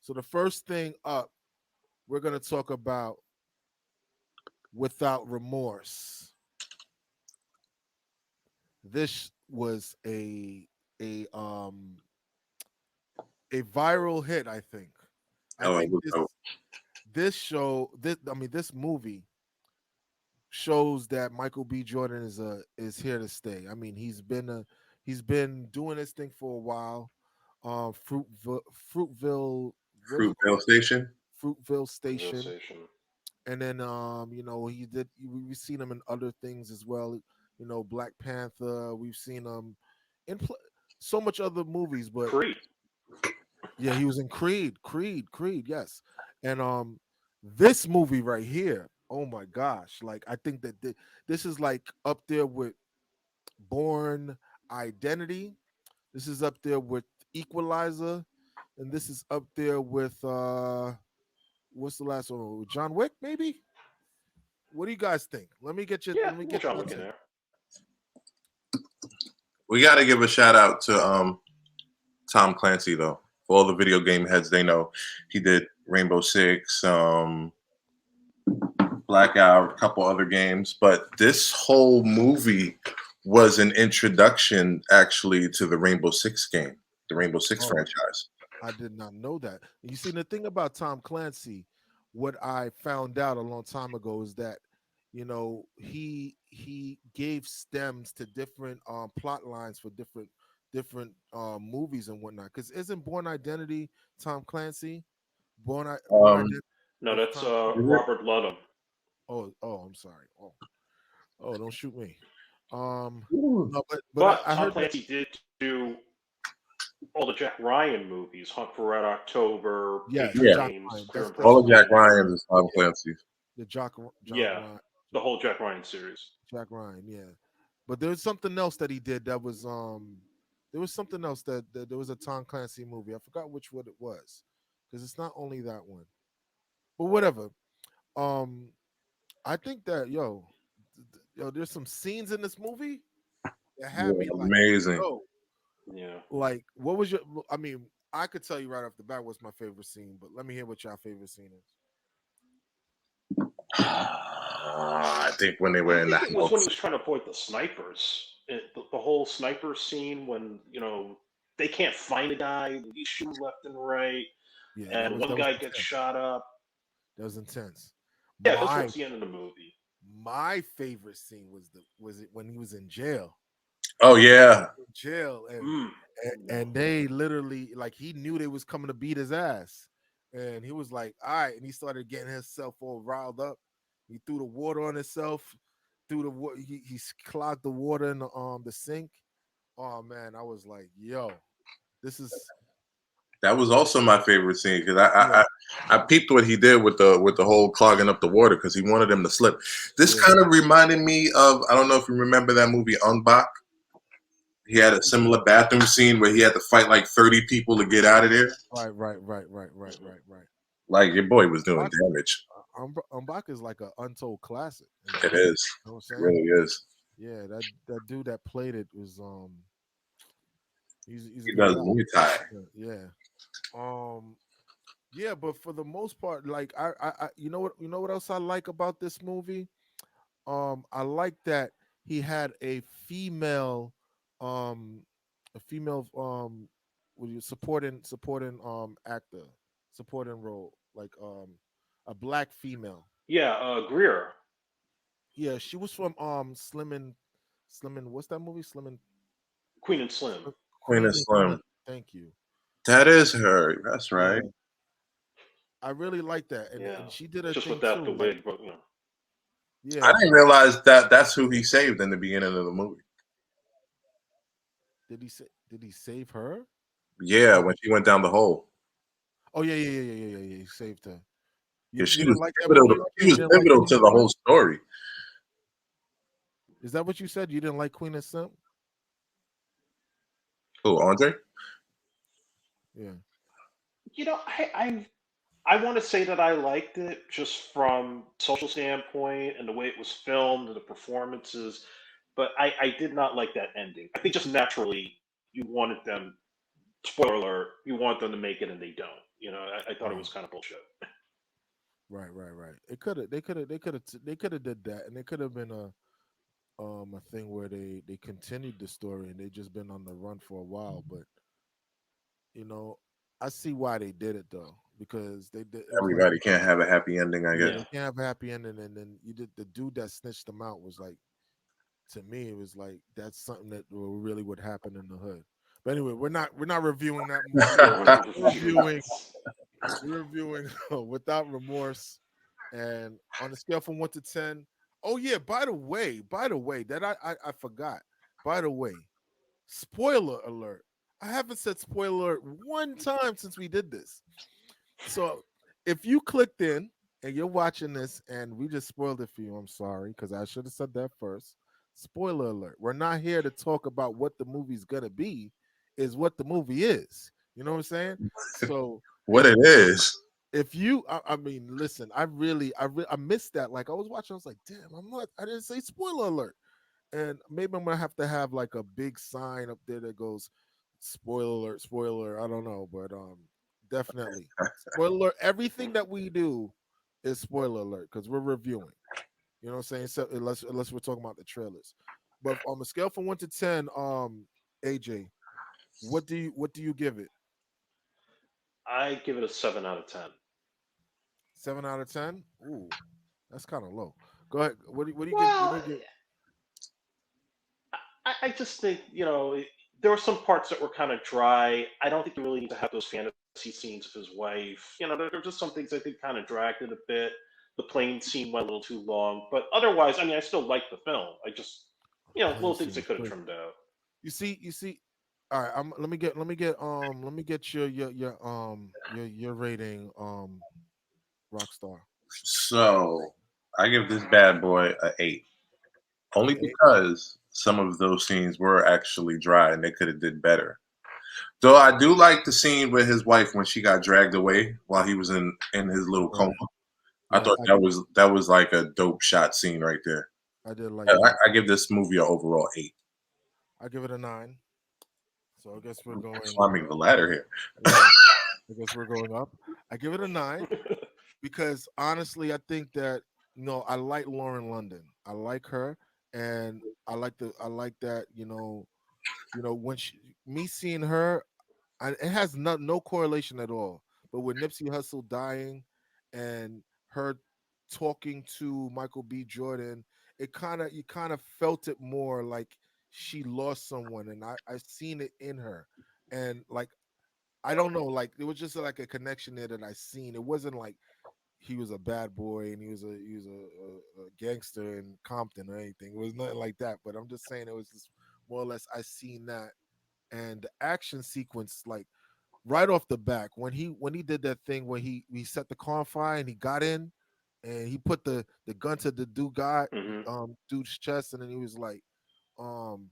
So the first thing up, we're gonna talk about Without Remorse. This was a viral hit, I think. I Oh, it think was dope. this show this I mean this movie shows that Michael B. Jordan is here to stay. I mean, he's been doing this thing for a while. Fruitville, what is it Fruitvale called? Station. Fruitville Station. Conversation. And then we've seen him in other things as well. Black Panther. We've seen him in so much other movies, but Creed. yeah, he was in Creed, yes. And this movie right here, oh my gosh, like I think that this is like up there with Born Identity. This is up there with Equalizer, and this is up there with what's the last one? John Wick, maybe? What do you guys think? Yeah, Let me we'll get John your Wick in take. there. We got to give a shout out to Tom Clancy though. For all the video game heads, they know he did Rainbow Six, Blackout, a couple other games. But this whole movie was an introduction actually to the Rainbow Six game, the Rainbow Six Oh, franchise. I did not know that. You see, the thing about Tom Clancy, what I found out a long time ago is that, he gave stems to different plot lines for different movies and whatnot. Because isn't Born Identity Tom Clancy? Born Um, Identity No, is that's Tom Clancy. is it? Robert Ludlum. Oh, I'm sorry. Oh, don't shoot me. Ooh. No, but But I Tom heard that. Clancy did do all the Jack Ryan movies: Hunt for Red October, Yes, Patriot Yeah, Jock Games, Ryan. Clear That's and that's all Present of who. Jack Danger. Ryan is Tom Yeah, Clancy. the Jock Yeah, Ryan. the whole Jack Ryan series. Jack Ryan, yeah. But there was something else that he did that was there was something else that there was a Tom Clancy movie. I forgot which one it was. Because it's not only that one. But whatever. Um I think that there's some scenes in this movie that had Yeah, me like, amazing. yo, Yeah. like what was your I mean, I could tell you right off the bat what's my favorite scene, but let me hear what your favorite scene is. I think when they I were in the think it was when he house. was trying to avoid the snipers. The whole sniper scene when they can't find a guy, he's shooting left and right, Yeah, that and was one that was guy gets intense. shot up. That was intense. Yeah, that's My towards the end of the movie. my favorite scene was it when he was in jail. Oh yeah, In jail Mm. and they literally like he knew they was coming to beat his ass. And he was like, all right, and he started getting himself all riled up. He threw the water on himself, threw the water, he clogged the water in the sink. Oh man, I was like, yo, this is that was also my favorite scene because yeah, I peeped what he did with the whole clogging up the water because he wanted him to slip. This yeah. kind of reminded me of I don't know if you remember that movie Ong Bak. He had a similar bathroom scene where he had to fight like 30 people to get out of there. Right. Like your boy was doing Mbak, damage. Mbak is like an untold classic in It that movie. is. You know what It I'm saying? really is. Yeah, that dude that played it was he's a He good does guy. Muay Thai. Yeah. Um yeah, but for the most part, like you know what else I like about this movie? I like that he had um a female with you supporting actor, supporting role, like a black female. Yeah, Greer, Yeah, she was from Slim and what's that movie? Queen and Slim. Queen of Queen and Slim. Slim. Thank you. That is her. That's right. Yeah, I really like that, and Yeah, she did it's her just thing without the too. Like, wig, but I yeah, didn't realize that that's who he saved in the beginning of the movie. did he save her? Yeah, Oh, when she went down the hole. oh yeah. He saved her. You Because you she didn't was like that pivotal. movie, She RJ? You was didn't like pivotal Queen to and the Slim? whole story. Is that what you said? You didn't like Queen and Slim? Who, Andre? Yeah. I want to say that I liked it just from social standpoint and the way it was filmed and the performances, but I did not like that ending. I think just naturally you wanted them. Spoiler alert: you want them to make it and they don't. I thought it Right, was kind of bullshit. right. It could have, they could have did that, and it could have been a thing where they continued the story and they just been on the run for a while. But you know, I see why they did it though, because they did. It was like, Everybody can't have a happy ending, I yeah, guess. Yeah. they can't have a happy ending, and then you did the dude that snitched them out was like, to me, it was like that's something that really would happen in the hood. But anyway, we're not reviewing that movie. Yeah, we're not We're reviewing reviewing that. we're reviewing Without Remorse, and on a scale from 1 to 10. Oh yeah, by the way, that I forgot. By the way, spoiler alert. I haven't said spoiler alert one time since we did this. So if you clicked in and you're watching this and we just spoiled it for you, I'm sorry because I should have said that first. Spoiler alert. We're not here to talk about what the movie's gonna be, is what the movie is. You know what I'm saying? So What if it is. if you I mean, listen, I missed that. Like I was watching, I was like, damn, I didn't say spoiler alert. And maybe I'm gonna have like a big sign up there that goes spoiler alert, spoiler. I don't know, but definitely spoiler alert. Everything that we do is spoiler alert because we're reviewing. You know what I'm saying? So unless we're talking about the trailers. But on a scale from 1 to 10, AJ, what do you give it? I give it a 7 out of 10. 7 out of 10? Ooh, that's kind of low. Go ahead. What do you give? What do Well, you give? I just think there were some parts that were kind of dry. I don't think you really need to have those fantasy scenes with his wife. There are just some things I think kind of dragged it a bit. The plane scene went a little too long, but otherwise, I mean, I still like the film. I just Plane little things scene they was could have great. trimmed out. You see. All right, let me get your rating, Rockstar. So I give this bad boy a 8. Only Eight. because some of those scenes were actually dry and they could have did better. Though Mm, I do like the scene with his wife when she got dragged away while he was in his little coma. right. I Yeah, thought that was like a dope shot scene right there. I did I, like that. I give this movie an overall 8. I give it a 9. So I guess we're I'm going. climbing the ladder here. Yeah, I guess we're going up. I give it a 9 because honestly, I think that I like Lauren London. I like her, and I like that. When me seeing her, it has no correlation at all. But with Nipsey Hussle dying and her talking to Michael B. Jordan, you kind of felt it more like she lost someone, and I seen it in her, and like I don't know, like it was just like a connection there that I seen. It wasn't like he was a bad boy and he was a gangster in Compton or anything. It was nothing like that. But I'm just saying it was just more or less I seen that, and the action sequence, like right off the back when he did that thing where he set the car on fire and he got in and he put the gun to the Hmm. dude's chest, and then he was like, um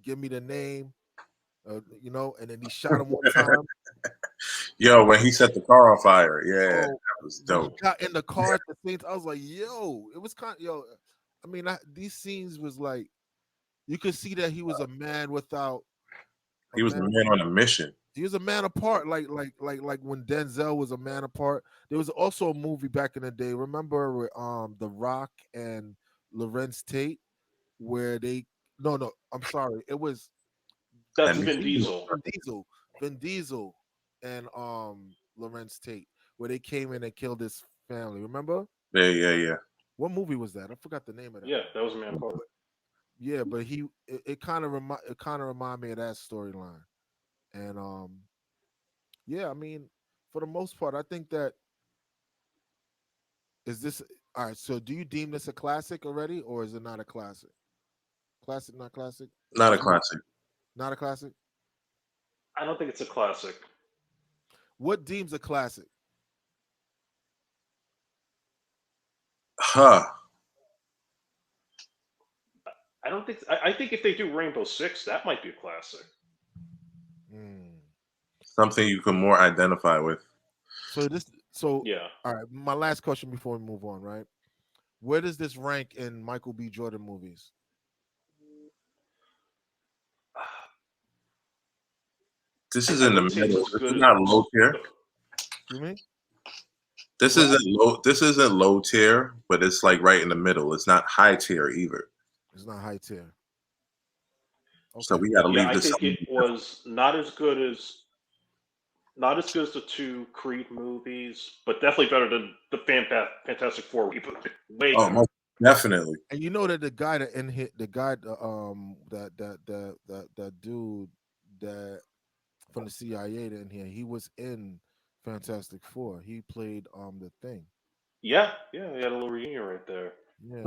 give me the name, and then he shot him one time. Yo, when he set the car on fire, yeah, Oh, that was when he dope. got in the car at the same time, I was like, yo, it was kind of yo. I mean, these scenes was like you could see that he was a man without a He was the man. man on a mission. He was a man apart, like when Denzel was a man apart. There was also a movie back in the day. Remember with The Rock and Lorenz Tate, where they no, I'm sorry, it was That's And Vin Diesel, Diesel. Vin Diesel, and Lorenz Tate, where they came in and killed his family. Remember yeah, yeah, yeah. what movie was that? I forgot the name of that. Yeah, that was a man apart. But yeah, but it kind of remind me of that storyline, and yeah, I mean, for the most part, I think that is this all right. So, do you deem this a classic already, or is it not a classic? Classic, not classic. Not a What do you? classic. Not a classic. I don't think it's a classic. What deems a classic? Huh. I don't think. I think if they do Rainbow Six, that might be a classic. Hmm. Something you can more identify with. So this. So Yeah. all right. My last question before we move on. Right. Where does this rank in Michael B. Jordan movies? This is I in the wouldn't say it's middle. as This good is as not low tier. Excuse me. This Well, isn't low. This isn't low tier, but it's like right in the middle. It's not high tier either. it's not high tier. So Okay. we got to Yeah, leave I this. think it was not as good as the two Creed movies, but definitely better than the Fantastic Four reboot. Way Oh, better. most definitely. And you know that the guy that in hit the guy that dude that from the CIA that in here, he was in Fantastic Four. He played the thing. Yeah, yeah, we had a little reunion right there. Yeah.